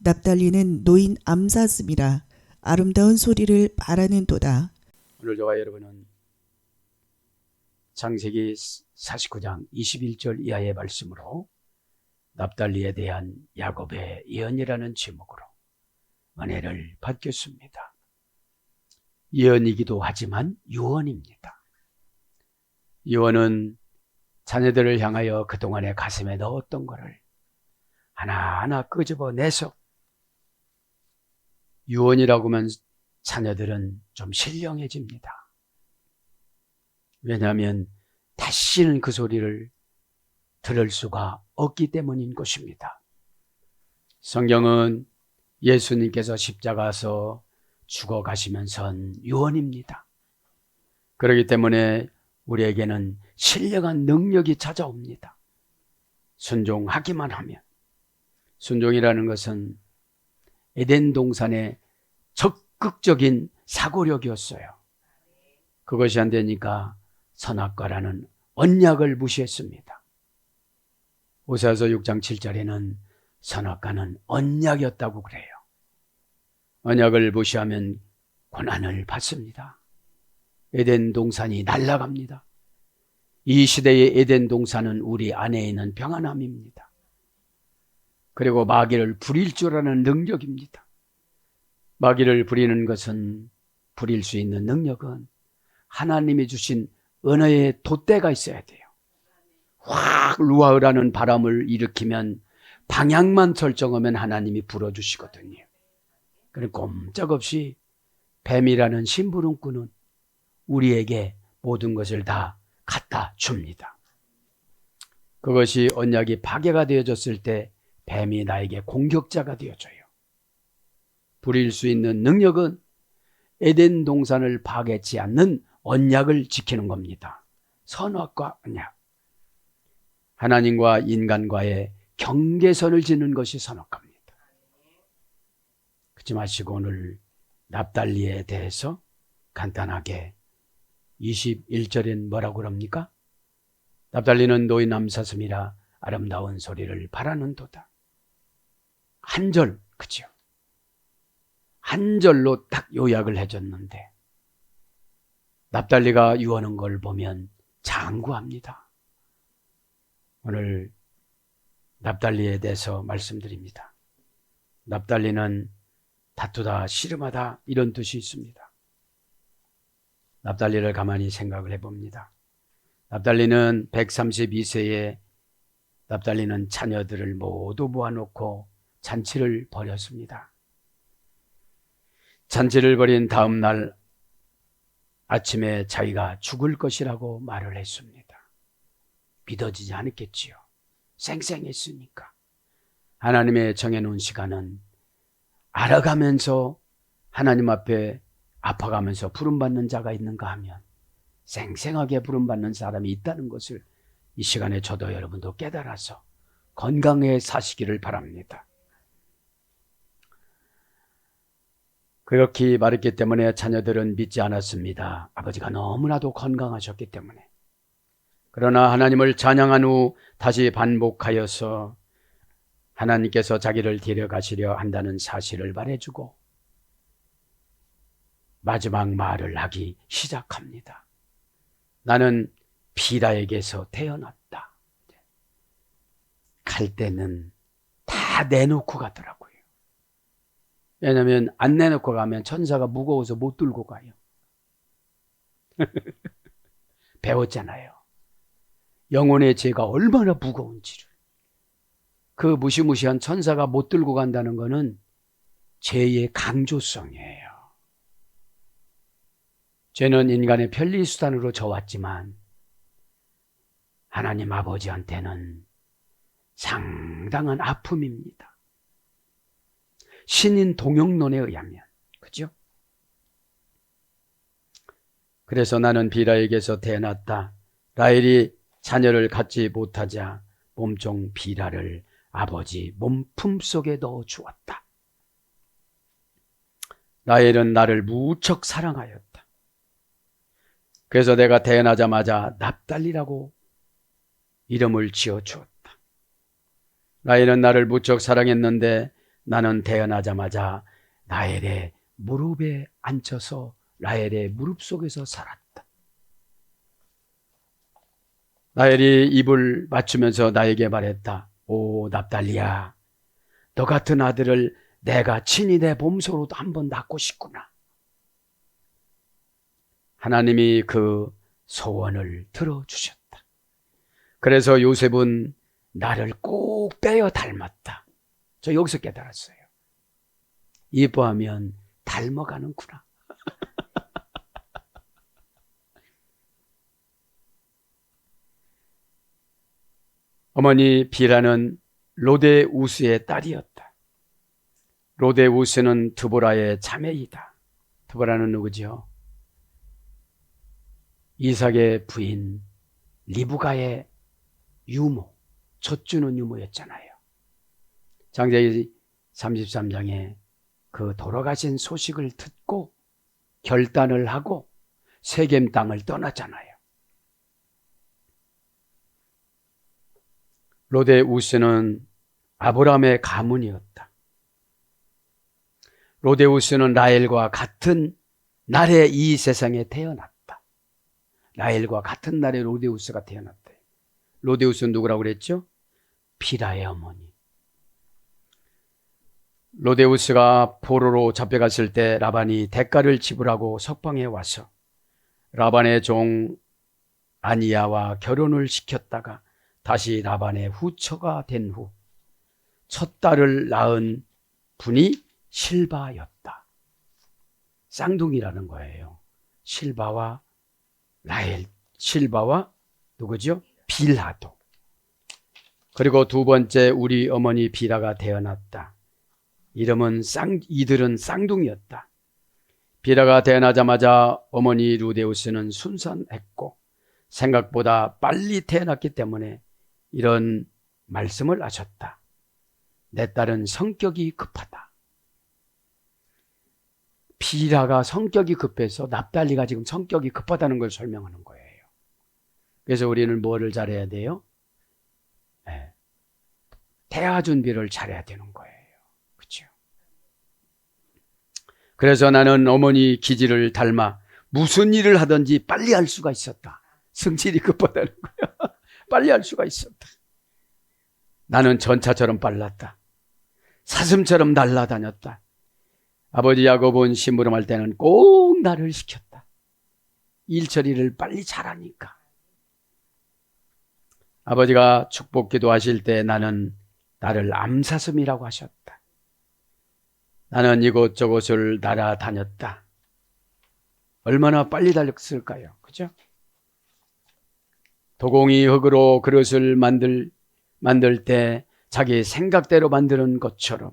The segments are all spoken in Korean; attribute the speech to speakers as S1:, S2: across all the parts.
S1: 납달리는 노인 암사슴이라 아름다운 소리를 말하는도다.
S2: 오늘 저와 여러분은 창세기 49장 21절 이하의 말씀으로 납달리에 대한 야곱의 예언이라는 제목으로 은혜를 받겠습니다. 예언이기도 하지만 유언입니다. 유언은 자녀들을 향하여 그동안에 가슴에 넣었던 것을 하나하나 끄집어내서, 유언이라고 하면 자녀들은 좀 신령해집니다. 왜냐하면 다시는 그 소리를 들을 수가 없기 때문인 것입니다. 성경은 예수님께서 십자가에서 죽어가시면선 유언입니다. 그렇기 때문에 우리에게는 신령한 능력이 찾아옵니다. 순종하기만 하면. 순종이라는 것은 에덴 동산의 적극적인 사고력이었어요. 그것이 안 되니까 선악과라는 언약을 무시했습니다. 호세아서 6장 7절에는 선악과는 언약이었다고 그래요. 언약을 무시하면 고난을 받습니다. 에덴 동산이 날아갑니다. 이 시대의 에덴 동산은 우리 안에 있는 평안함입니다. 그리고 마귀를 부릴 줄 아는 능력입니다. 마귀를 부리는 것은, 부릴 수 있는 능력은 하나님이 주신 언어의 돛대가 있어야 돼요. 확 루아흐라는 바람을 일으키면 방향만 설정하면 하나님이 불어주시거든요. 그럼 꼼짝없이 뱀이라는 심부름꾼은 우리에게 모든 것을 다 갖다 줍니다. 그것이 언약이 파괴가 되어졌을 때 뱀이 나에게 공격자가 되어져요. 부릴 수 있는 능력은 에덴 동산을 파괴치 않는 언약을 지키는 겁니다. 선악과 언약. 하나님과 인간과의 경계선을 짓는 것이 선악과입니다. 그렇지 마시고 오늘 납달리에 대해서 간단하게 21절엔 뭐라고 그럽니까? 납달리는 노인 암사슴이라 아름다운 소리를 바라는도다. 한 절, 그죠? 한 절로 딱 요약을 해줬는데 납달리가 유언한 걸 보면 장구합니다. 오늘 납달리에 대해서 말씀드립니다. 납달리는 다투다, 씨름하다 이런 뜻이 있습니다. 납달리를 가만히 생각을 해봅니다. 납달리는 132세에 납달리는 자녀들을 모두 모아놓고 잔치를 벌였습니다. 잔치를 벌인 다음 날 아침에 자기가 죽을 것이라고 말을 했습니다. 믿어지지 않았겠지요. 쌩쌩했으니까. 하나님의 정해놓은 시간은 알아가면서 하나님 앞에 아파가면서 부름받는 자가 있는가 하면 쌩쌩하게 부름받는 사람이 있다는 것을 이 시간에 저도 여러분도 깨달아서 건강해 사시기를 바랍니다. 그렇게 말했기 때문에 자녀들은 믿지 않았습니다. 아버지가 너무나도 건강하셨기 때문에. 그러나 하나님을 찬양한 후 다시 반복하여서 하나님께서 자기를 데려가시려 한다는 사실을 말해주고 마지막 말을 하기 시작합니다. 나는 비라에게서 태어났다. 갈 때는 다 내놓고 가더라고요. 왜냐하면 안 내놓고 가면 천사가 무거워서 못 들고 가요. 배웠잖아요. 영혼의 죄가 얼마나 무거운지를. 그 무시무시한 천사가 못 들고 간다는 것은 죄의 강조성이에요. 죄는 인간의 편리수단으로 져왔지만 하나님 아버지한테는 상당한 아픔입니다. 신인 동영론에 의하면. 그죠? 그래서 나는 비라에게서 태어났다. 라헬이 자녀를 갖지 못하자 몸종 비라를 아버지 몸품 속에 넣어 주었다. 라헬은 나를 무척 사랑하였다. 그래서 내가 태어나자마자 납달리라고 이름을 지어 주었다. 라헬은 나를 무척 사랑했는데 나는 태어나자마자 라헬의 무릎에 앉혀서 라헬의 무릎 속에서 살았다. 라헬이 입을 맞추면서 나에게 말했다. 오 납달리야, 너 같은 아들을 내가 친히 내 몸소로도 한번 낳고 싶구나. 하나님이 그 소원을 들어주셨다. 그래서 요셉은 나를 꼭 빼어 닮았다. 저 여기서 깨달았어요. 이뻐하면 닮아가는구나. 어머니 비라는 로데우스의 딸이었다. 로데우스는 드보라의 자매이다. 드보라는 누구죠? 이삭의 부인 리브가의 유모, 젖주는 유모였잖아요. 창세기 33장에 그 돌아가신 소식을 듣고 결단을 하고 세겜 땅을 떠났잖아요. 로데우스는 아브라함의 가문이었다. 로데우스는 라헬과 같은 날에 이 세상에 태어났다. 라헬과 같은 날에 로데우스가 태어났다. 로데우스는 누구라고 그랬죠? 비라의 어머니. 로데우스가 포로로 잡혀갔을 때 라반이 대가를 지불하고 석방해 와서 라반의 종 아니야와 결혼을 시켰다가 다시 라반의 후처가 된 후 첫 딸을 낳은 분이 실바였다. 쌍둥이라는 거예요. 실바와 라헬, 실바와 누구죠? 빌하도. 그리고 두 번째 우리 어머니 비라가 태어났다. 이들은 쌍둥이였다. 비라가 태어나자마자 어머니 루데우스는 순산했고 생각보다 빨리 태어났기 때문에 이런 말씀을 하셨다. 내 딸은 성격이 급하다. 비라가 성격이 급해서 납달리가 지금 성격이 급하다는 걸 설명하는 거예요. 그래서 우리는 뭐를 잘해야 돼요? 네. 태아 준비를 잘해야 되는 거예요. 그렇죠? 그래서 나는 어머니 기질을 닮아 무슨 일을 하든지 빨리 할 수가 있었다. 성질이 급하다는 거야. 빨리 할 수가 있었다. 나는 전차처럼 빨랐다. 사슴처럼 날아다녔다. 아버지 야곱은 심부름할 때는 꼭 나를 시켰다. 일 처리를 빨리 잘하니까. 아버지가 축복 기도하실 때 나는 나를 암사슴이라고 하셨다. 나는 이곳저곳을 날아다녔다. 얼마나 빨리 달렸을까요? 그죠? 도공이 흙으로 그릇을 만들 때 자기 생각대로 만드는 것처럼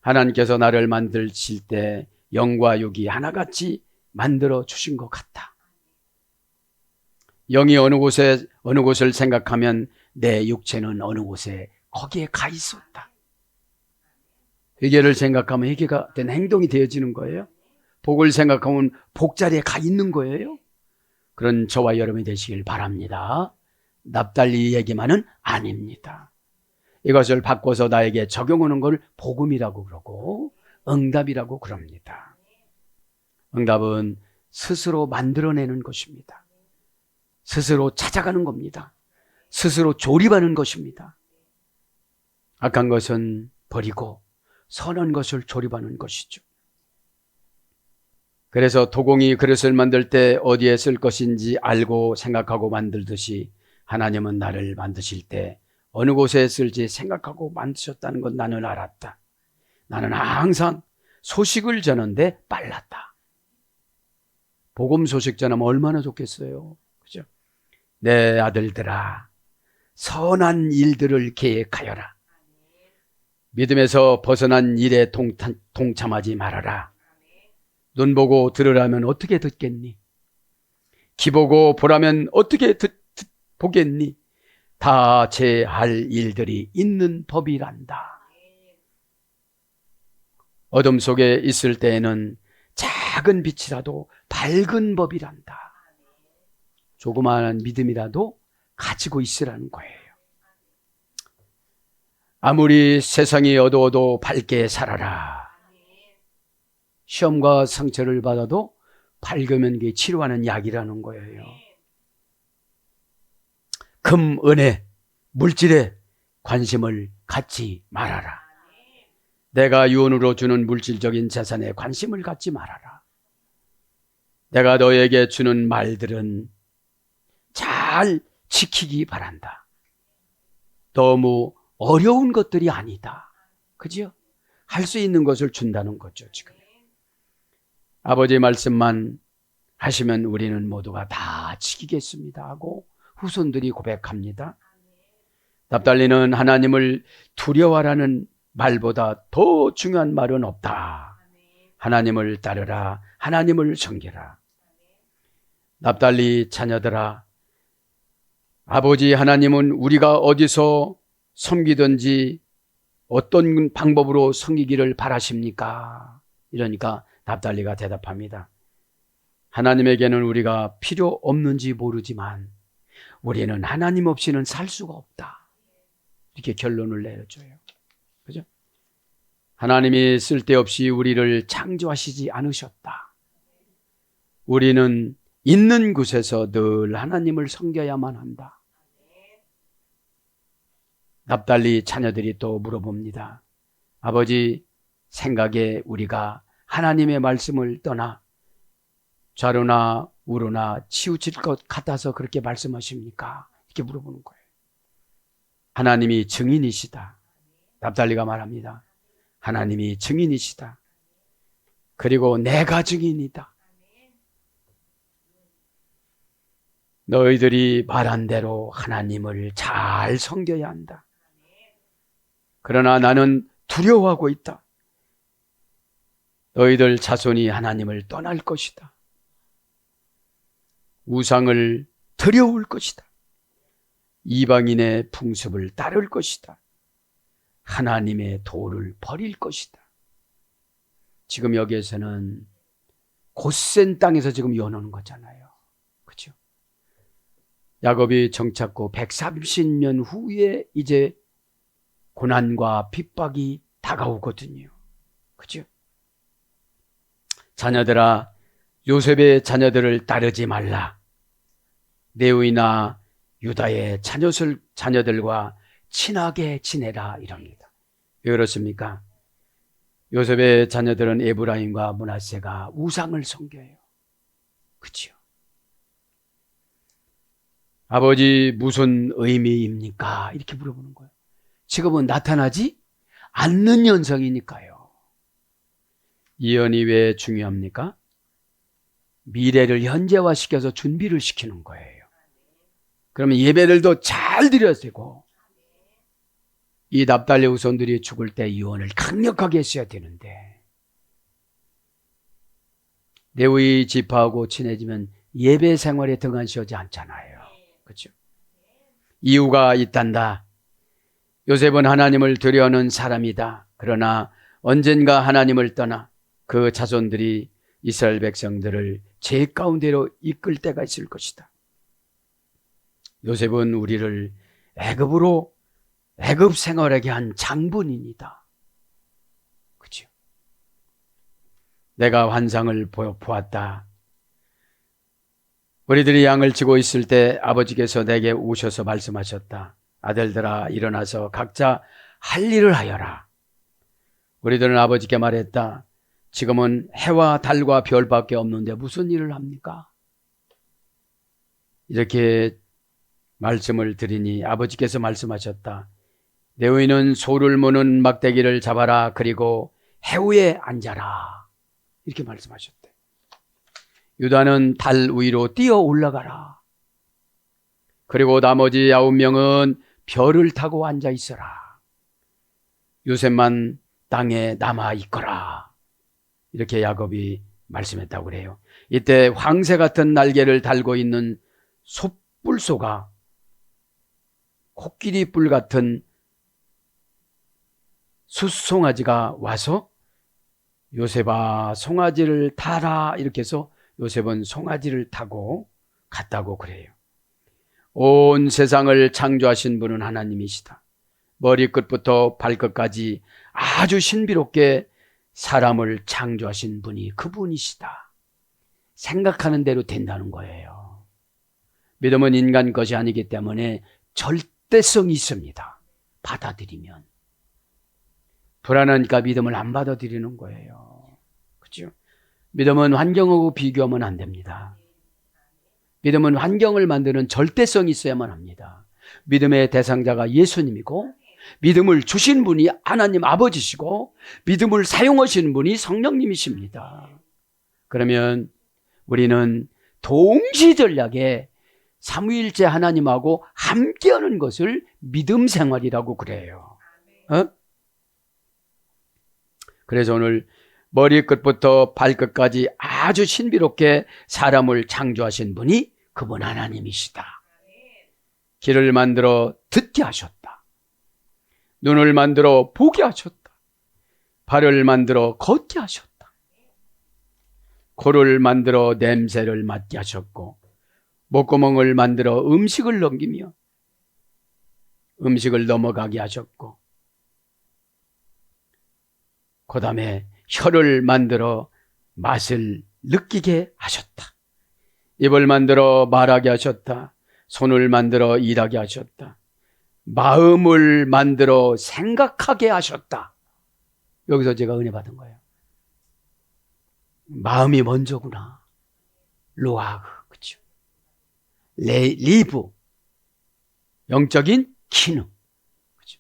S2: 하나님께서 나를 만드실 때 영과 육이 하나같이 만들어 주신 것 같다. 영이 어느 곳을 생각하면 내 육체는 어느 곳에 거기에 가 있었다. 회개를 생각하면 회개가 된 행동이 되어지는 거예요. 복을 생각하면 복자리에 가 있는 거예요. 그런 저와 여러분이 되시길 바랍니다. 납달리 얘기만은 아닙니다. 이것을 바꿔서 나에게 적용하는 걸 복음이라고 그러고 응답이라고 그럽니다. 응답은 스스로 만들어내는 것입니다. 스스로 찾아가는 겁니다. 스스로 조립하는 것입니다. 악한 것은 버리고 선한 것을 조립하는 것이죠. 그래서 도공이 그릇을 만들 때 어디에 쓸 것인지 알고 생각하고 만들듯이 하나님은 나를 만드실 때 어느 곳에 쓸지 생각하고 만드셨다는 건 나는 알았다. 나는 항상 소식을 전하는데 빨랐다. 복음 소식 전하면 얼마나 좋겠어요. 그죠? 내 아들들아, 선한 일들을 계획하여라. 믿음에서 벗어난 일에 동참하지 말아라. 눈 보고 들으라면 어떻게 듣겠니? 귀 보고 보라면 어떻게 보겠니? 다 제 할 일들이 있는 법이란다. 어둠 속에 있을 때에는 작은 빛이라도 밝은 법이란다. 조그마한 믿음이라도 가지고 있으라는 거예요. 아무리 세상이 어두워도 밝게 살아라. 시험과 상처를 받아도 밝으면 그게 치료하는 약이라는 거예요. 금, 은혜, 물질에 관심을 갖지 말아라. 내가 유언으로 주는 물질적인 재산에 관심을 갖지 말아라. 내가 너에게 주는 말들은 잘 지키기 바란다. 너무 어려운 것들이 아니다. 그죠? 할 수 있는 것을 준다는 거죠, 지금. 아버지 말씀만 하시면 우리는 모두가 다 지키겠습니다 하고 후손들이 고백합니다. 납달리는 하나님을 두려워하라는 말보다 더 중요한 말은 없다. 하나님을 따르라. 하나님을 섬기라. 납달리 자녀들아, 아버지 하나님은 우리가 어디서 섬기든지 어떤 방법으로 섬기기를 바라십니까? 이러니까 납달리가 대답합니다. 하나님에게는 우리가 필요 없는지 모르지만 우리는 하나님 없이는 살 수가 없다. 이렇게 결론을 내려줘요. 그죠? 하나님이 쓸데없이 우리를 창조하시지 않으셨다. 우리는 있는 곳에서 늘 하나님을 섬겨야만 한다. 납달리 자녀들이 또 물어봅니다. 아버지, 생각에 우리가 하나님의 말씀을 떠나 좌로나 우로나 치우칠 것 같아서 그렇게 말씀하십니까? 이렇게 물어보는 거예요. 하나님이 증인이시다. 납달리가 말합니다. 하나님이 증인이시다. 그리고 내가 증인이다. 너희들이 말한 대로 하나님을 잘 섬겨야 한다. 그러나 나는 두려워하고 있다. 너희들 자손이 하나님을 떠날 것이다. 우상을 들여올 것이다. 이방인의 풍습을 따를 것이다. 하나님의 도를 버릴 것이다. 지금 여기에서는 곧센 땅에서 지금 연하는 거잖아요. 그렇죠? 야곱이 정착고 130년 후에 이제 고난과 핍박이 다가오거든요. 그렇죠? 자녀들아, 요셉의 자녀들을 따르지 말라. 레위나 유다의 자녀들과 친하게 지내라 이럽니다. 왜 그렇습니까? 요셉의 자녀들은 에브라임과 므낫세가 우상을 섬겨요. 그렇죠? 아버지, 무슨 의미입니까? 이렇게 물어보는 거예요. 지금은 나타나지 않는 현상이니까요. 이언이 왜 중요합니까? 미래를 현재화시켜서 준비를 시키는 거예요. 그러면 예배들도 잘 드려야 되고, 이 납달리 후손들이 죽을 때 유언을 강력하게 했어야 되는데, 레위 지파하고 친해지면 예배 생활에 등한시하지 않잖아요. 그렇죠? 이유가 있단다. 요셉은 하나님을 두려워하는 사람이다. 그러나 언젠가 하나님을 떠나 그 자손들이 이스라엘 백성들을 죄 가운데로 이끌 때가 있을 것이다. 요셉은 우리를 애굽 생활하게 한 장본인이다. 그렇죠? 내가 환상을 보았다. 우리들이 양을 치고 있을 때 아버지께서 내게 오셔서 말씀하셨다. 아들들아, 일어나서 각자 할 일을 하여라. 우리들은 아버지께 말했다. 지금은 해와 달과 별밖에 없는데 무슨 일을 합니까? 이렇게 말씀을 드리니 아버지께서 말씀하셨다. 레위는 소를 무는 막대기를 잡아라. 그리고 해우에 앉아라. 이렇게 말씀하셨대. 유다는 달 위로 뛰어 올라가라. 그리고 나머지 9명은 별을 타고 앉아 있어라. 요셉만 땅에 남아 있거라. 이렇게 야곱이 말씀했다고 그래요. 이때 황새 같은 날개를 달고 있는 솥불소가 코끼리 뿔 같은 숫송아지가 와서 요셉아, 송아지를 타라. 이렇게 해서 요셉은 송아지를 타고 갔다고 그래요. 온 세상을 창조하신 분은 하나님이시다. 머리끝부터 발끝까지 아주 신비롭게 사람을 창조하신 분이 그분이시다. 생각하는 대로 된다는 거예요. 믿음은 인간 것이 아니기 때문에 절대성이 있습니다. 받아들이면. 불안하니까 믿음을 안 받아들이는 거예요. 그렇죠? 믿음은 환경하고 비교하면 안 됩니다. 믿음은 환경을 만드는 절대성이 있어야만 합니다. 믿음의 대상자가 예수님이고 믿음을 주신 분이 하나님 아버지시고 믿음을 사용하시는 분이 성령님이십니다. 그러면 우리는 동시전략에 삼위일체 하나님하고 함께하는 것을 믿음 생활이라고 그래요. 그래서 오늘 머리끝부터 발끝까지 아주 신비롭게 사람을 창조하신 분이 그분 하나님이시다. 귀를 만들어 듣게 하셨다. 눈을 만들어 보게 하셨다. 발을 만들어 걷게 하셨다. 코를 만들어 냄새를 맡게 하셨고 목구멍을 만들어 음식을 넘기며 음식을 넘어가게 하셨고 그 다음에 혀를 만들어 맛을 느끼게 하셨다. 입을 만들어 말하게 하셨다. 손을 만들어 일하게 하셨다. 마음을 만들어 생각하게 하셨다. 여기서 제가 은혜 받은 거예요. 마음이 먼저구나. 로아흐, 그렇죠? 리브, 영적인 기능. 그렇죠?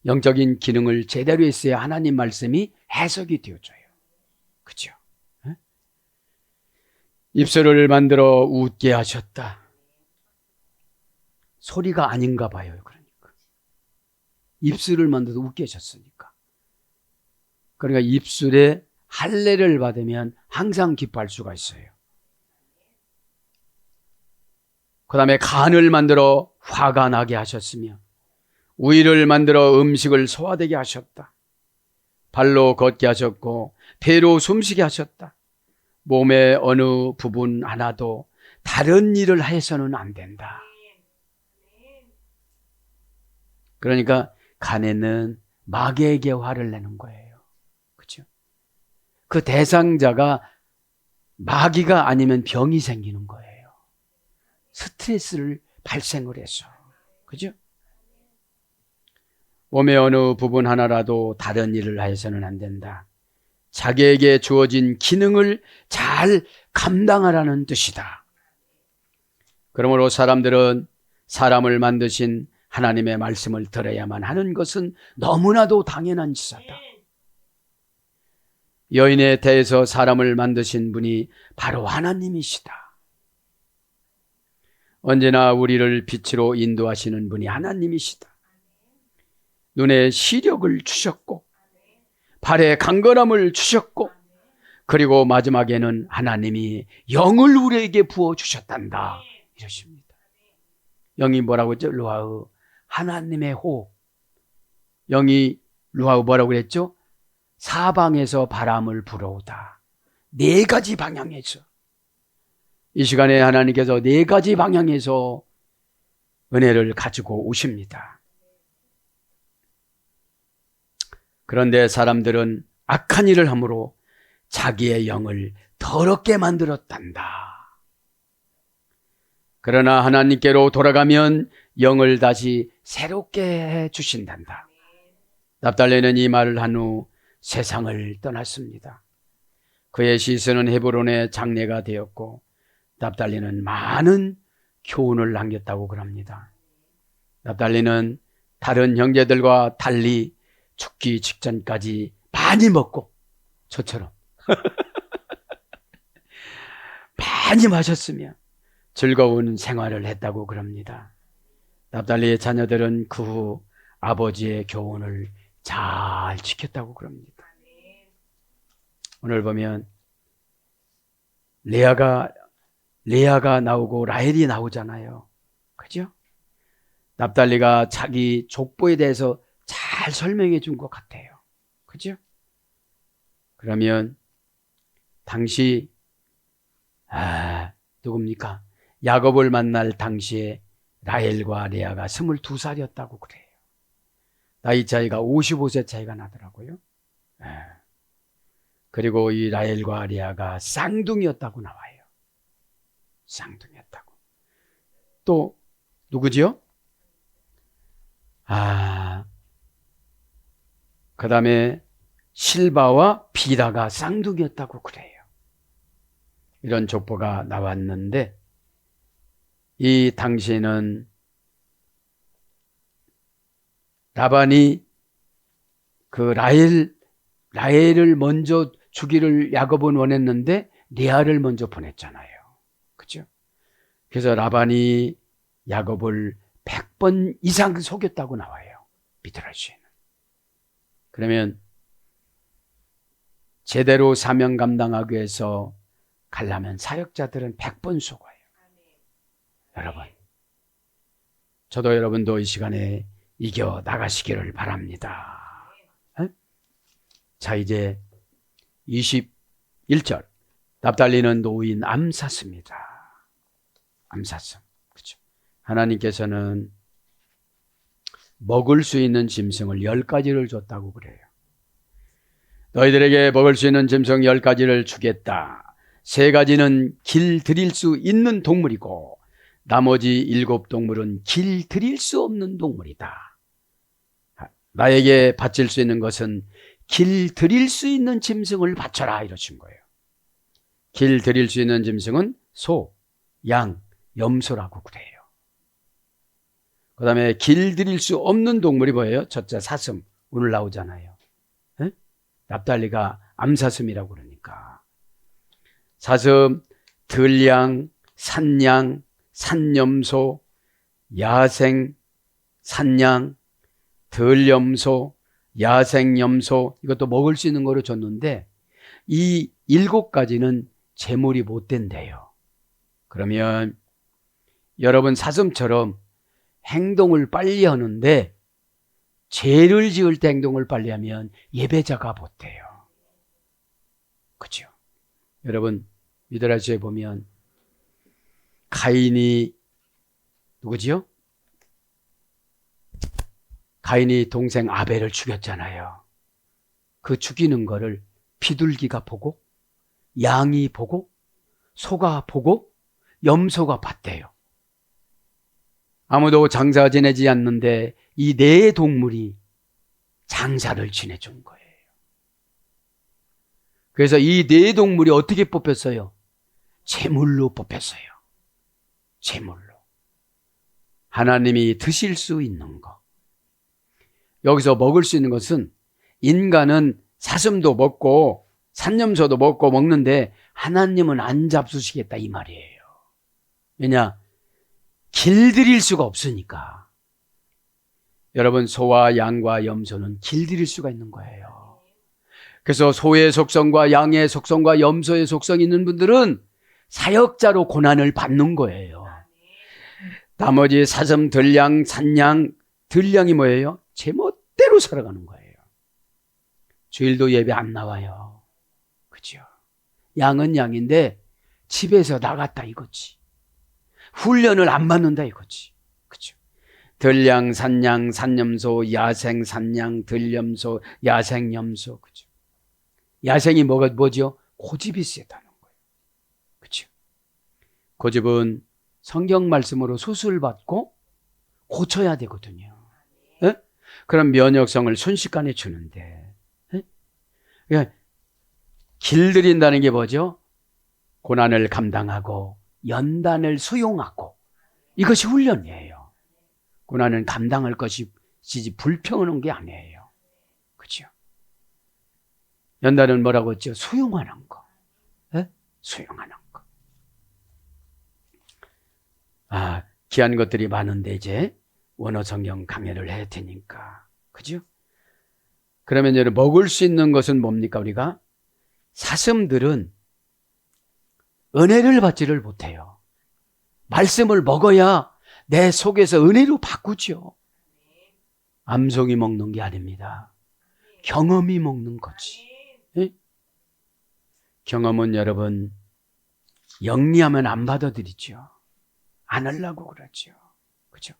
S2: 영적인 기능을 제대로 했어야 하나님 말씀이 해석이 되어져요. 그렇죠? 입술을 만들어 웃게 하셨다. 소리가 아닌가 봐요. 그러니까 입술을 만들어 웃게 하셨으니까. 그러니까 입술에 할례를 받으면 항상 기뻐할 수가 있어요. 그 다음에 간을 만들어 화가 나게 하셨으며 우위를 만들어 음식을 소화되게 하셨다. 발로 걷게 하셨고 배로 숨쉬게 하셨다. 몸의 어느 부분 하나도 다른 일을 해서는 안 된다. 그러니까 간에는 마귀에게 화를 내는 거예요. 그렇죠? 그 대상자가 마귀가 아니면 병이 생기는 거예요. 스트레스를 발생을 해서. 그죠? 몸의 어느 부분 하나라도 다른 일을 해서는 안 된다. 자기에게 주어진 기능을 잘 감당하라는 뜻이다. 그러므로 사람들은 사람을 만드신 하나님의 말씀을 들어야만 하는 것은 너무나도 당연한 지사다. 여인에 대해서 사람을 만드신 분이 바로 하나님이시다. 언제나 우리를 빛으로 인도하시는 분이 하나님이시다. 눈에 시력을 주셨고 발에 강건함을 주셨고 그리고 마지막에는 하나님이 영을 우리에게 부어주셨단다. 이러십니다. 영이 뭐라고 했죠? 루아흐, 하나님의 호흡. 영이 루아흐 뭐라고 그랬죠? 사방에서 바람을 불어오다. 4가지 방향에서. 이 시간에 하나님께서 4가지 방향에서 은혜를 가지고 오십니다. 그런데 사람들은 악한 일을 함으로 자기의 영을 더럽게 만들었단다. 그러나 하나님께로 돌아가면 영을 다시 새롭게 해 주신단다. 납달레는 이 말을 한 후 세상을 떠났습니다. 그의 시선은 헤브론의 장례가 되었고 납달리는 많은 교훈을 남겼다고 그럽니다. 납달리는 다른 형제들과 달리 죽기 직전까지 많이 먹고 저처럼 많이 마셨으며 즐거운 생활을 했다고 그럽니다. 납달리의 자녀들은 그 후 아버지의 교훈을 잘 지켰다고 그럽니다. 오늘 보면 레아가 나오고 라헬이 나오잖아요. 그죠? 납달리가 자기 족보에 대해서 잘 설명해 준 것 같아요. 그죠? 그러면 당시 누굽니까? 야곱을 만날 당시에 라헬과 레아가 22살이었다고 그래요. 나이 차이가 55세 차이가 나더라고요. 예. 그리고 이 라헬과 레아가 쌍둥이였다고 나와요. 쌍둥이였다고. 또 누구지요? 그 다음에 실바와 비다가 쌍둥이였다고 그래요. 이런 족보가 나왔는데 이 당시에는 라반이 그 라헬을 먼저 주기를 야곱은 원했는데 레아를 먼저 보냈잖아요. 그죠? 그래서 라반이 야곱을 100번 이상 속였다고 나와요. 미드라시에는. 그러면 제대로 사명 감당하기 위해서 가려면 사역자들은 100번 속아요. 여러분, 저도 여러분도 이 시간에 이겨 나가시기를 바랍니다. 에? 자, 이제 21절. 납달리는 노인 암사스입니다. 암사스. 그렇죠. 하나님께서는 먹을 수 있는 짐승을 10가지를 줬다고 그래요. 너희들에게 먹을 수 있는 짐승 10가지를 주겠다. 3가지는 길 들일 수 있는 동물이고 나머지 7동물은 길 들일 수 없는 동물이다. 나에게 바칠 수 있는 것은 길 들일 수 있는 짐승을 바쳐라 이러신 거예요. 길 들일 수 있는 짐승은 소, 양, 염소라고 그래요. 그 다음에 길 들일 수 없는 동물이 뭐예요? 첫째 사슴, 오늘 나오잖아요. 에? 납달리가 암사슴이라고 그러니까. 사슴, 들양, 산양, 산염소, 야생 산양, 들염소, 야생염소 이것도 먹을 수 있는 거로 줬는데 이 7가지는 제물이 못 된대요. 그러면 여러분 사슴처럼 행동을 빨리 하는데 죄를 지을 때 행동을 빨리 하면 예배자가 못 돼요. 그렇죠? 여러분 미드라시에 보면 가인이 누구지요? 가인이 동생 아벨을 죽였잖아요. 그 죽이는 거를 비둘기가 보고 양이 보고 소가 보고 염소가 봤대요. 아무도 장사 지내지 않는데 이 4동물이 장사를 지내준 거예요. 그래서 이 4동물이 어떻게 뽑혔어요? 제물로 뽑혔어요. 제물로. 하나님이 드실 수 있는 거. 여기서 먹을 수 있는 것은 인간은 사슴도 먹고 산염소도 먹고 먹는데 하나님은 안 잡수시겠다 이 말이에요. 왜냐? 길들일 수가 없으니까. 여러분 소와 양과 염소는 길들일 수가 있는 거예요. 그래서 소의 속성과 양의 속성과 염소의 속성이 있는 분들은 사역자로 고난을 받는 거예요. 나머지 사슴, 들양, 산양, 들량이 뭐예요? 제멋대로 살아가는 거예요. 주일도 예배 안 나와요. 그죠? 양은 양인데 집에서 나갔다 이거지. 훈련을 안 받는다 이거지. 그죠? 들양, 산양, 산염소, 야생, 산양, 들염소, 야생, 염소. 그죠? 야생이 뭐죠? 고집이 세다는 거예요. 그죠? 고집은 성경 말씀으로 수술받고 고쳐야 되거든요. 예? 그럼 면역성을 순식간에 주는데. 예? 그러니까 길들인다는 게 뭐죠? 고난을 감당하고 연단을 수용하고 이것이 훈련이에요. 고난은 감당할 것이지 불평하는 게 아니에요. 그렇죠? 연단은 뭐라고 했죠? 수용하는 거. 예? 수용하는 거. 귀한 것들이 많은데 이제 원어 성경 강해를 해야 되니까. 그죠? 그러면 여러분 먹을 수 있는 것은 뭡니까 우리가? 사슴들은 은혜를 받지를 못해요. 말씀을 먹어야 내 속에서 은혜로 바꾸죠. 암송이 먹는 게 아닙니다. 경험이 먹는 거지. 예? 경험은 여러분 영리하면 안 받아들이죠. 안 하려고 그러죠. 그죠?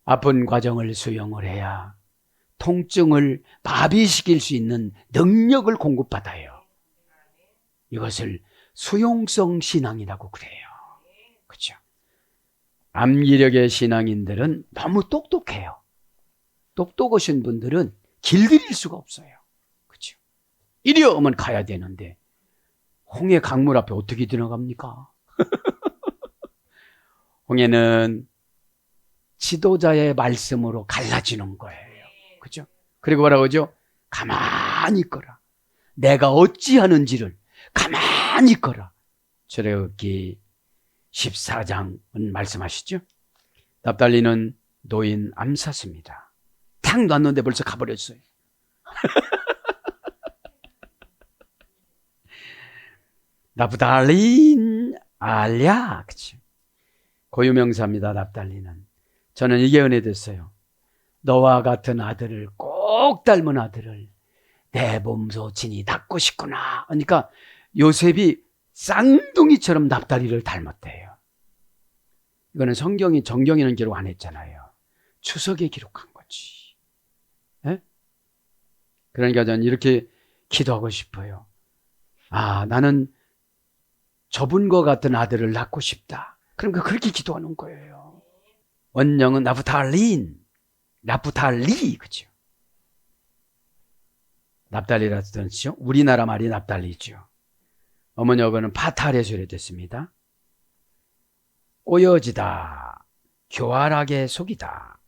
S2: 아픈 과정을 수용을 해야 통증을 마비시킬 수 있는 능력을 공급받아요. 이것을 수용성 신앙이라고 그래요. 그죠? 암기력의 신앙인들은 너무 똑똑해요. 똑똑하신 분들은 길들일 수가 없어요. 그죠? 이리 오면 가야 되는데 홍해 강물 앞에 어떻게 들어갑니까? 홍해는 지도자의 말씀으로 갈라지는 거예요. 그죠? 그리고 뭐라고 하죠? 가만히 있거라. 내가 어찌하는지를 가만히 있거라. 출애굽기 14장은 말씀하시죠? 납달리는 노인 암사스입니다. 탁 놨는데 벌써 가버렸어요. 납달린 알야. 그치? 고유명사입니다. 납달리는. 저는 이게 은혜됐어요. 너와 같은 아들을 꼭 닮은 아들을 내 몸소 친히 낳고 싶구나. 그러니까 요셉이 쌍둥이처럼 납달리를 닮았대요. 이거는 성경이 정경에는 기록 안 했잖아요. 추석에 기록한 거지. 네? 그러니까 저는 이렇게 기도하고 싶어요. 아, 나는 저분과 같은 아들을 낳고 싶다. 그러니까 그렇게 기도하는 거예요. 원령은 나프탈리, 그죠? 납달리라는 뜻이죠. 우리나라 말이 납달리죠. 어머니 어거는 파탈에서 유래됐습니다. 꼬여지다, 교활하게 속이다,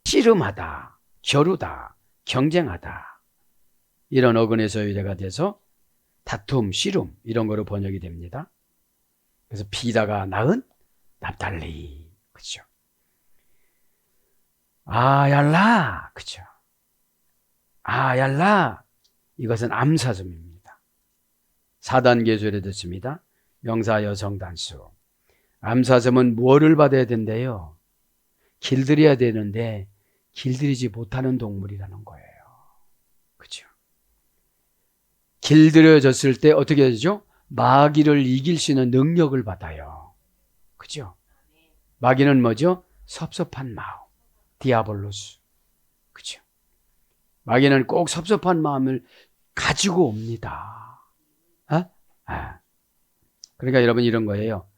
S2: 씨름하다, 겨루다, 경쟁하다. 이런 어근에서 유래가 돼서 다툼, 씨름 이런 거로 번역이 됩니다. 그래서 비다가 낳은 납달리. 그죠? 아얄라. 그죠? 아얄라. 이것은 암사슴입니다. 4단계에서 유래됐습니다. 명사 여성 단수. 암사슴은 뭐를 받아야 된대요? 길들여야 되는데 길들이지 못하는 동물이라는 거예요. 그죠? 길들여졌을 때 어떻게 되죠? 마귀를 이길 수 있는 능력을 받아요. 그죠? 마귀는 뭐죠? 섭섭한 마음. 디아볼로스. 그죠? 마귀는 꼭 섭섭한 마음을 가지고 옵니다. 그러니까 여러분 이런 거예요.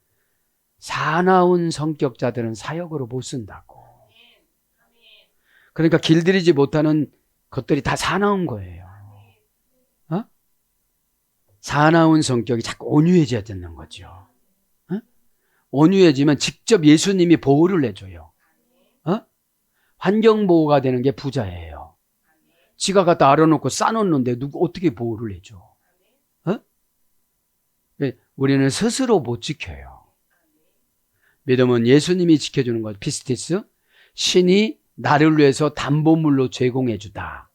S2: 사나운 성격자들은 사역으로 못 쓴다고. 그러니까 길들이지 못하는 것들이 다 사나운 거예요. 사나운 성격이 자꾸 온유해져야 되는 거죠. 온유해지면 직접 예수님이 보호를 해줘요. 환경보호가 되는 게 부자예요. 지가 갖다 알아놓고 싸놓는데 누구 어떻게 보호를 해줘? 우리는 스스로 못 지켜요. 믿음은 예수님이 지켜주는 것. 피스티스, 신이 나를 위해서 담보물로 제공해주다.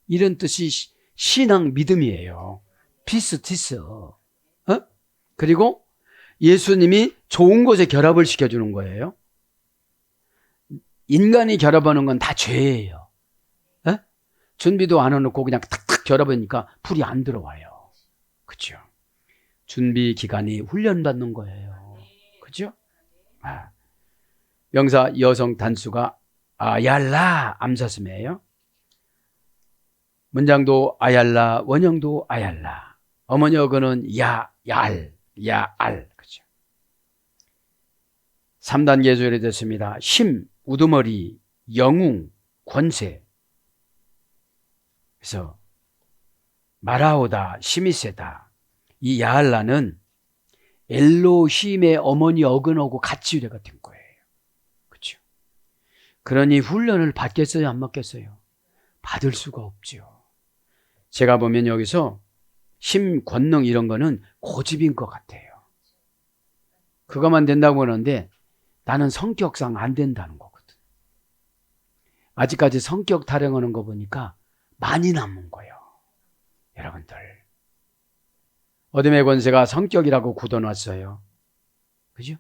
S2: 이런 뜻이 신앙 믿음이에요. 피스티스. 그리고 예수님이 좋은 곳에 결합을 시켜주는 거예요. 인간이 결합하는 건 다 죄예요. 준비도 안 해놓고 그냥 탁탁 결합하니까 불이 안 들어와요. 그죠? 준비 기간이 훈련받는 거예요. 그죠? 명사 여성 단수가 아얄라 암사슴이에요. 문장도 아얄라, 원형도 아얄라. 어머니 어근은 야알. 그죠? 3단계 조율이 됐습니다. 힘, 우두머리, 영웅, 권세. 그래서 마라오다, 힘이 세다. 이 야알라는 엘로힘의 어머니 어근하고 같이 유래가 된 거예요. 그렇죠? 그러니 훈련을 받겠어요, 안 받겠어요? 받을 수가 없죠. 제가 보면 여기서 힘, 권능 이런 거는 고집인 것 같아요. 그것만 된다고 하는데 나는 성격상 안 된다는 거거든. 아직까지 성격 타령하는 거 보니까 많이 남은 거예요. 여러분들. 어둠의 권세가 성격이라고 굳어놨어요. 그죠?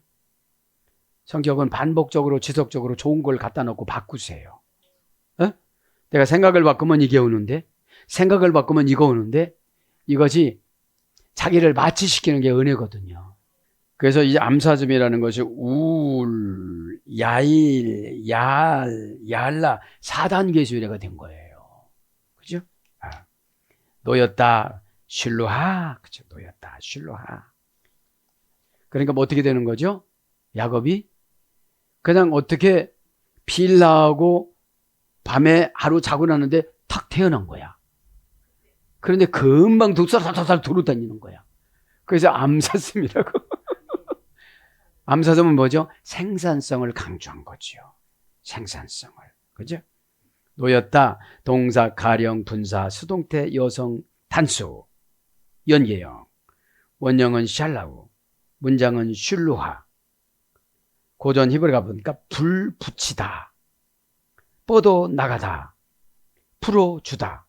S2: 성격은 반복적으로 지속적으로 좋은 걸 갖다 놓고 바꾸세요. 내가 생각을 바꾸면 이게 오는데, 생각을 바꾸면 이거 오는데, 이것이 자기를 마취시키는 게 은혜거든요. 그래서 이 암사슴이라는 것이 울, 야일, 얄라 4단계 수레가 된 거예요. 그죠? 놓였다, 실로하. 그죠? 놓였다, 실로하. 그러니까 뭐 어떻게 되는 거죠? 야곱이 그냥 어떻게 빌라하고 밤에 하루 자고 나는데 탁 태어난 거야. 그런데 금방 독살살살 돌아다니는 거야. 그래서 암사슴이라고. 암사슴은 뭐죠? 생산성을 강조한 거죠. 생산성을. 그죠? 놓였다, 동사, 가령, 분사, 수동태, 여성, 단수, 연계형. 원형은 샬라우, 문장은 슐루하. 고전 히브리가 보니까 불 붙이다, 뻗어 나가다, 풀어주다.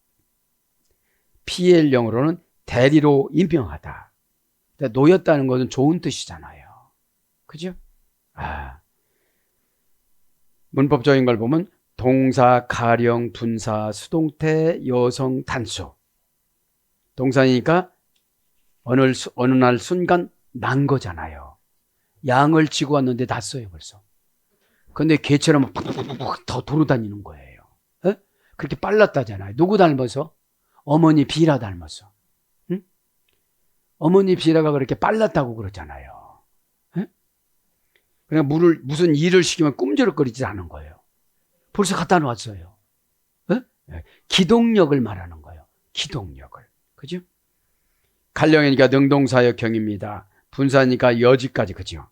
S2: PL용으로는 대리로 임명하다. 놓였다는 것은 좋은 뜻이잖아요. 그죠? 문법적인 걸 보면 동사, 가령, 분사, 수동태, 여성, 단수. 동사니까 어느 날 순간 난 거잖아요. 양을 지고 왔는데 났어요 벌써. 근데 개처럼 더 돌아다니는 거예요. 에? 그렇게 빨랐다잖아요. 누구 닮아서? 어머니 비라 닮아서. 응? 어머니 비라가 그렇게 빨랐다고 그러잖아요. 에? 그냥 무슨 일을 시키면 꿈저럭거리지 않은 거예요. 벌써 갖다 놨어요. 에? 기동력을 말하는 거예요. 기동력을. 그죠? 갈령이니까 능동사역형입니다. 분사니까 여지까지. 그죠?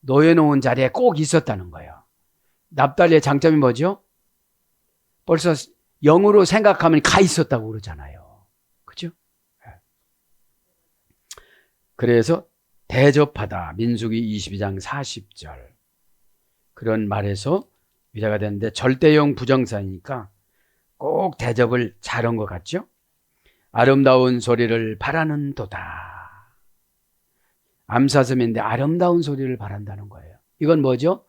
S2: 놓여놓은 자리에 꼭 있었다는 거예요. 납달리의 장점이 뭐죠? 벌써 영으로 생각하면 가 있었다고 그러잖아요. 그죠? 그래서 대접하다, 민수기 22장 40절 그런 말에서 유래가 되는데 절대형 부정사니까 꼭 대접을 잘한 것 같죠? 아름다운 소리를 바라는 도다. 암사슴인데 아름다운 소리를 바란다는 거예요. 이건 뭐죠?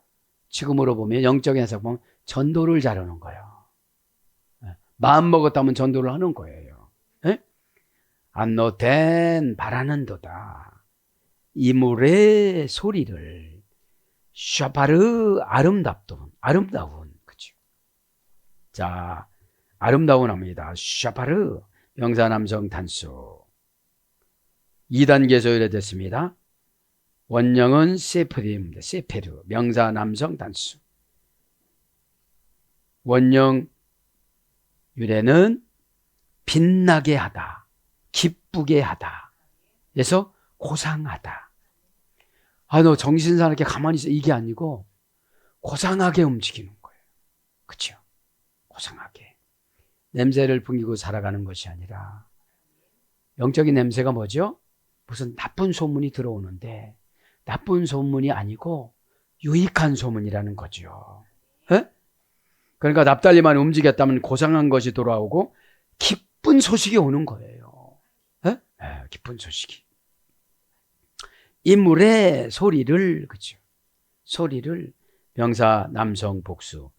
S2: 지금으로 보면 영적인 해석 보면 전도를 잘하는 거예요. 마음 먹었다면 전도를 하는 거예요. 안노된 바라는 도다. 이물의 소리를 샤파르 아름다운. 그죠? 자, 아름다운 합니다. 샤파르 명사 남성 단수 2단계 소유됐습니다. 원형은 세프리입니다. 세페르 명사 남성 단수. 원형 유래는 빛나게 하다, 기쁘게 하다. 그래서 고상하다. 너 정신 사납게 가만히 있어. 이게 아니고 고상하게 움직이는 거예요. 그렇죠? 고상하게. 냄새를 풍기고 살아가는 것이 아니라 영적인 냄새가 뭐죠? 무슨 나쁜 소문이 들어오는데 나쁜 소문이 아니고 유익한 소문이라는 거죠. 에? 그러니까 납달리만 움직였다면 고상한 것이 돌아오고 기쁜 소식이 오는 거예요. 에? 기쁜 소식이. 인물의 소리를, 그죠? 소리를 명사 남성 복수.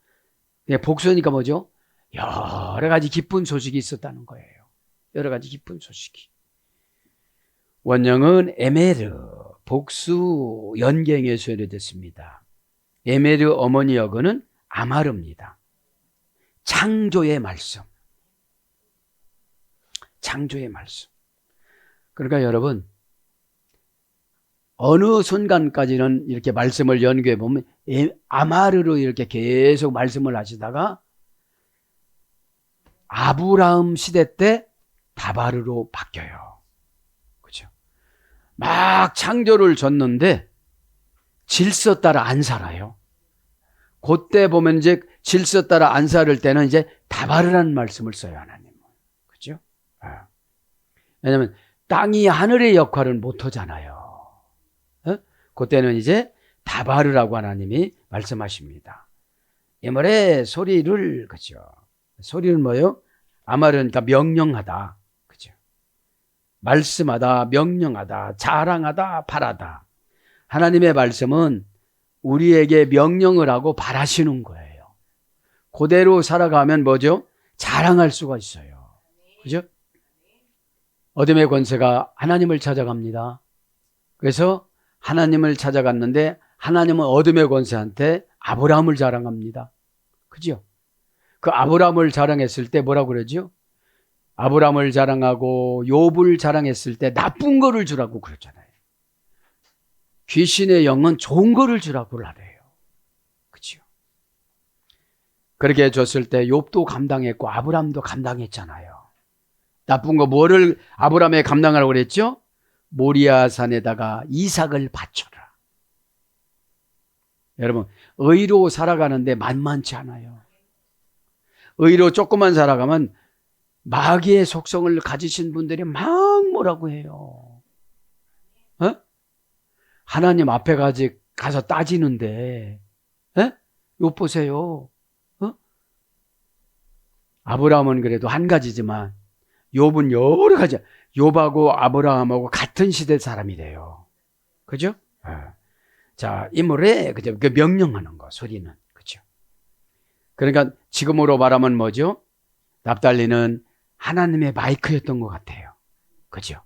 S2: 복수니까 뭐죠? 여러 가지 기쁜 소식이 있었다는 거예요. 여러 가지 기쁜 소식이. 원형은 에메르, 복수, 연경에 소개됐습니다. 에메르 어머니 여거는 아마르입니다. 창조의 말씀. 창조의 말씀. 그러니까 여러분, 어느 순간까지는 이렇게 말씀을 연구해 보면 아마르로 이렇게 계속 말씀을 하시다가 아브라함 시대 때 다바르로 바뀌어요. 그죠? 막 창조를 줬는데 질서 따라 안 살아요. 그때 보면 이제 질서 따라 안 살을 때는 이제 다바르라는 말씀을 써요, 하나님은. 그죠? 왜냐하면 땅이 하늘의 역할을 못 하잖아요. 그때는 이제 다바르라고 하나님이 말씀하십니다. 이말의 소리를, 그죠? 소리는 뭐예요? 아마르니까 명령하다. 그죠? 말씀하다, 명령하다, 자랑하다, 바라다. 하나님의 말씀은 우리에게 명령을 하고 바라시는 거예요. 그대로 살아가면 뭐죠? 자랑할 수가 있어요. 그죠? 어둠의 권세가 하나님을 찾아갑니다. 그래서 하나님을 찾아갔는데 하나님은 어둠의 권세한테 아브라함을 자랑합니다. 그죠? 그 아브라함을 자랑했을 때 뭐라고 그러죠? 아브라함을 자랑하고 욥을 자랑했을 때 나쁜 거를 주라고 그랬잖아요. 귀신의 영은 좋은 거를 주라고 하래요. 그죠? 그렇게 해줬을 때 욥도 감당했고 아브라함도 감당했잖아요. 나쁜 거 뭐를 아브라함에 감당하라고 그랬죠? 모리아 산에다가 이삭을 바쳐라. 여러분, 의로 살아가는데 만만치 않아요. 의로 조금만 살아가면 마귀의 속성을 가지신 분들이 막 뭐라고 해요. 어? 하나님 앞에 가서 따지는데, 욥 보세요. 아브라함은 그래도 한 가지지만 욥은 여러 가지. 욥하고 아브라함하고 같은 시대 사람이래요. 그죠? 자, 인물에 그죠? 그 명령하는 거 소리는 그죠? 그러니까 지금으로 말하면 뭐죠? 납달리는 하나님의 마이크였던 것 같아요. 그죠?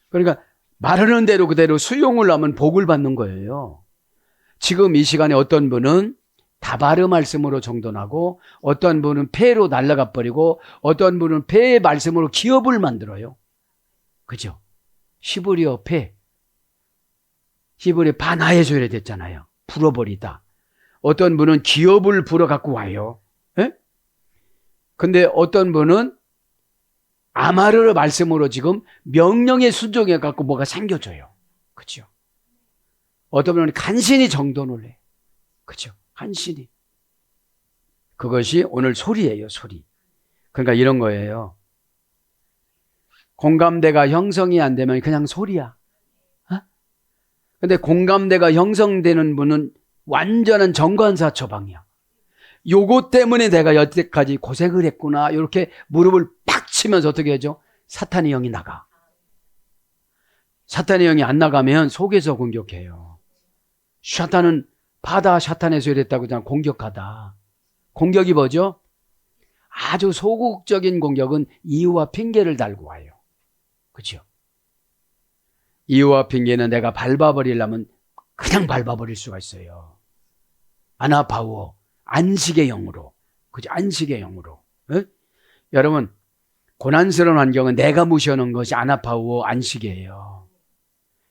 S2: 그러니까 말하는 대로 그대로 수용을 하면 복을 받는 거예요. 지금 이 시간에 어떤 분은 다바르 말씀으로 정돈하고 어떤 분은 폐로 날아가 버리고 어떤 분은 폐의 말씀으로 기업을 만들어요. 그죠? 히브리어 폐. 히브리 바나에소이라 됐잖아요. 불어버리다. 어떤 분은 기업을 불어 갖고 와요. 예? 근데 어떤 분은 아마르 말씀으로 지금 명령에 순종해 갖고 뭐가 생겨져요. 그죠? 어떤 분은 간신히 정돈을 해. 그죠? 간신히. 그것이 오늘 소리예요, 소리. 그러니까 이런 거예요. 공감대가 형성이 안 되면 그냥 소리야. 근데 공감대가 형성되는 분은 완전한 정관사 처방이야. 요것 때문에 내가 여태까지 고생을 했구나. 이렇게 무릎을 팍 치면서 어떻게 하죠? 사탄의 영이 나가. 사탄의 영이 안 나가면 속에서 공격해요. 사탄은 바다 사탄에서 이랬다고 그냥 공격하다. 공격이 뭐죠? 아주 소극적인 공격은 이유와 핑계를 달고 와요. 그렇죠? 이유와 핑계는 내가 밟아버리려면 그냥 밟아버릴 수가 있어요. 아나파워, 안식의 영으로. 그죠? 안식의 영으로. 에? 여러분, 고난스러운 환경은 내가 무시하는 것이 아나파워, 안식이에요.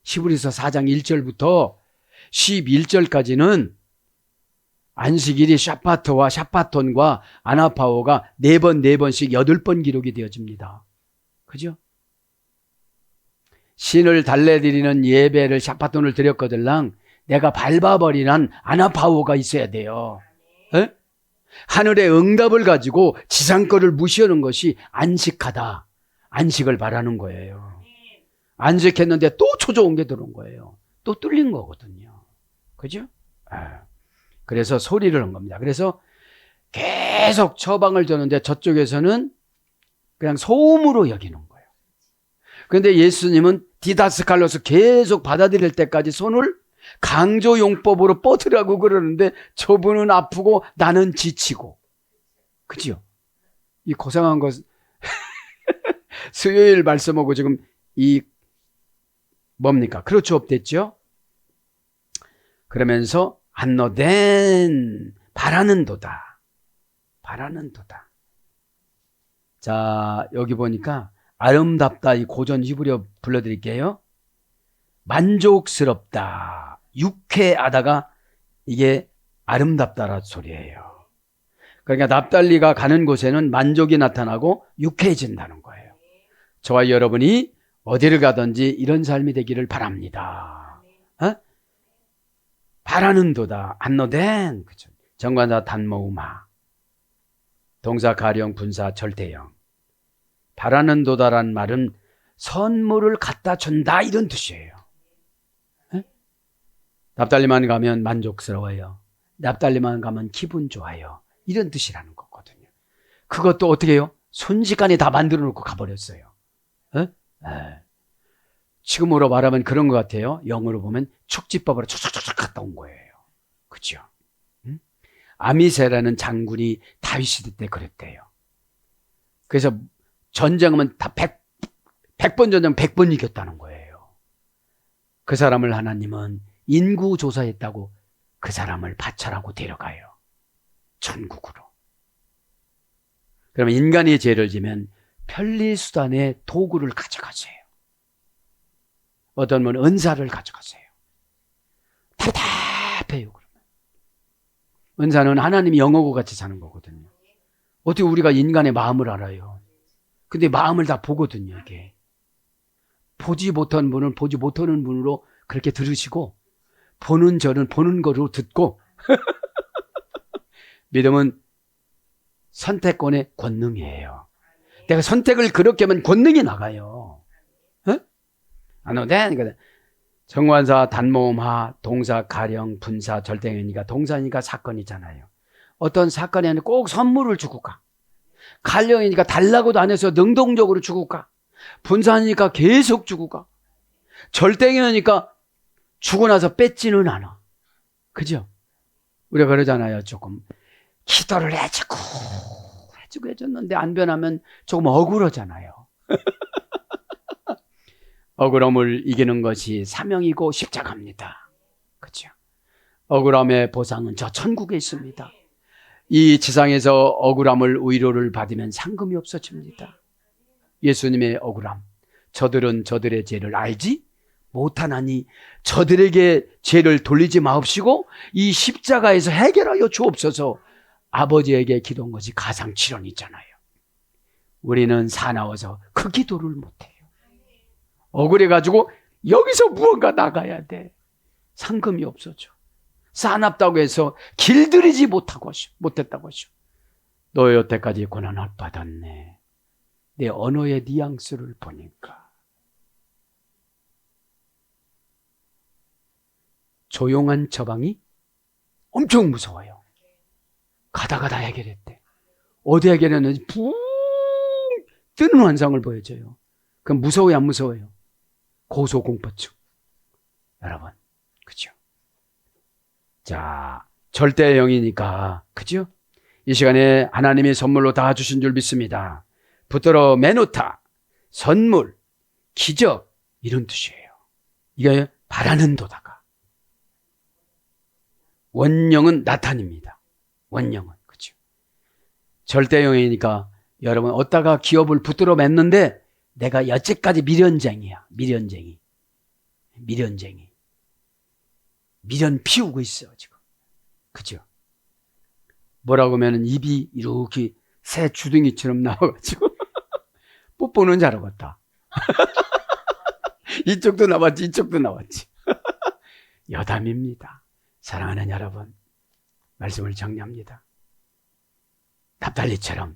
S2: 히브리서 4장 1절부터 11절까지는 안식일이 샤파토와 샤파톤과 아나파오가 4번씩 8번 기록이 되어집니다. 그죠? 신을 달래드리는 예배를 샤파톤을 드렸거들랑 내가 밟아버리는 아나파오가 있어야 돼요. 에? 하늘의 응답을 가지고 지상 거를 무시하는 것이 안식하다. 안식을 바라는 거예요. 안식했는데 또 초조한 게 들어온 거예요. 또 뚫린 거거든요. 그죠? 그래서 소리를 한 겁니다. 그래서 계속 처방을 줬는데 저쪽에서는 그냥 소음으로 여기는 거예요. 그런데 예수님은 디다스칼로스 계속 받아들일 때까지 손을 강조용법으로 뻗으라고 그러는데 저분은 아프고 나는 지치고. 그죠? 이 고상한 것 수요일 말씀하고 지금 이 뭡니까? 그렇죠 없댔죠? 그러면서 안노된 바라는도다. 바라는도다. 자, 여기 보니까 아름답다 이 고전 히브리어 불러드릴게요. 만족스럽다. 유쾌하다가 이게 아름답다라는 소리예요. 그러니까 납달리가 가는 곳에는 만족이 나타나고 유쾌해진다는 거예요. 저와 여러분이 어디를 가든지 이런 삶이 되기를 바랍니다. 바라는도다. 안노된. 그쵸. 정관사 단모음하. 동사 가령 분사 절대형. 바라는도다란 말은 선물을 갖다 준다 이런 뜻이에요. 납달리만 가면 만족스러워요. 납달리만 가면 기분 좋아요. 이런 뜻이라는 거거든요. 그것도 어떻게 해요? 순식간에 다 만들어 놓고 가버렸어요. 지금으로 말하면 그런 것 같아요. 영어로 보면 축지법으로 촉촉촉 갔다 온 거예요. 그죠? 아미세라는 장군이 다윗 시대 때 그랬대요. 그래서 전쟁하면 다 100번 전쟁 100번 이겼다는 거예요. 그 사람을 하나님은 인구조사했다고 그 사람을 파찰하고 데려가요. 천국으로. 그러면 인간이 죄를 지면 편리수단의 도구를 가져가세요. 어떤 분은 은사를 가져가세요. 답답해요. 그러면 은사는 하나님이 영어고 같이 사는 거거든요. 어떻게 우리가 인간의 마음을 알아요? 근데 마음을 다 보거든요. 이게 보지 못한 분은 보지 못하는 분으로 그렇게 들으시고, 보는 저는 보는 거로 듣고 믿음은 선택권의 권능이에요. 내가 선택을 그렇게 하면 권능이 나가요. 안 해도 돼? 정관사, 단모음하, 동사, 가령, 분사, 절대행위니까 동사니까 사건이잖아요. 어떤 사건이 아니라 꼭 선물을 주고 가. 가령이니까 달라고도 안 해서 능동적으로 주고 가. 분사니까 계속 주고 가. 절대행위니까 주고 나서 뺏지는 않아. 그죠? 우리가 그러잖아요. 조금 기도를 해주고 해줬는데 안 변하면 조금 억울하잖아요. 억울함을 이기는 것이 사명이고 십자가입니다. 그렇죠? 억울함의 보상은 저 천국에 있습니다. 이 지상에서 억울함을 위로를 받으면 상금이 없어집니다. 예수님의 억울함, 저들은 저들의 죄를 알지 못하나니 저들에게 죄를 돌리지 마옵시고 이 십자가에서 해결하여 주옵소서. 아버지에게 기도한 것이 가상칠언이잖아요. 우리는 사나워서 그 기도를 못해요. 억울해가지고 여기서 무언가 나가야 돼. 상금이 없어져. 싸납다고 해서 길들이지 못했다고 하셔. 너 여태까지 고난을 받았네. 내 언어의 뉘앙스를 보니까 조용한 처방이 엄청 무서워요. 가다가다 해결했대. 어디 해결했는지 붕 뜨는 환상을 보여줘요. 그럼 무서워요, 안 무서워요? 고소공포증. 여러분, 그죠? 자, 절대의 영이니까, 그죠? 이 시간에 하나님이 선물로 다 주신 줄 믿습니다. 붙들어 매놓다, 선물, 기적, 이런 뜻이에요. 이게 바라는 도다가. 원령은 나타냅니다. 원령은, 그죠? 절대의 영이니까 여러분, 어디다가 기업을 붙들어 맸는데 내가 여태까지 미련쟁이야. 미련쟁이. 미련 피우고 있어, 지금. 그죠? 뭐라고 하면 입이 이렇게 새 주둥이처럼 나와가지고 뽀뽀는 잘하겠다. 이쪽도 나왔지, 이쪽도 나왔지. 여담입니다. 사랑하는 여러분, 말씀을 정리합니다. 납달리처럼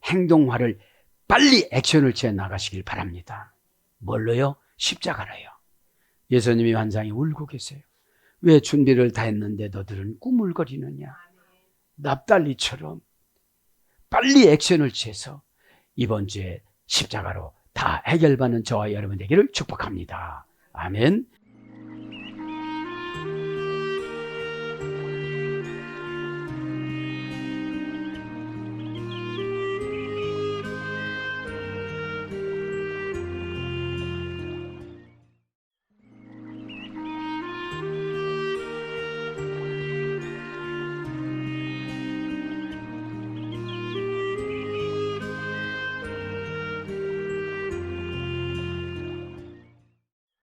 S2: 행동화를 빨리 액션을 취해 나가시길 바랍니다. 뭘로요? 십자가로요. 예수님이 환상에 울고 계세요. 왜 준비를 다 했는데 너들은 꾸물거리느냐? 납달리처럼 빨리 액션을 취해서 이번 주에 십자가로 다 해결받는 저와 여러분 되기를 축복합니다. 아멘.